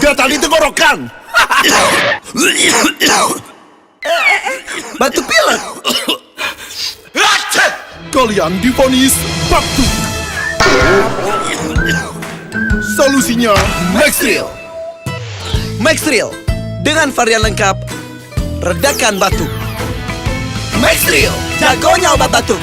Gatal di tenggorokan. Batuk pilek. Kalian divonis batuk. Solusinya Mextril. Mextril dengan varian lengkap redakan batuk. Mextril, jagonya obat batuk.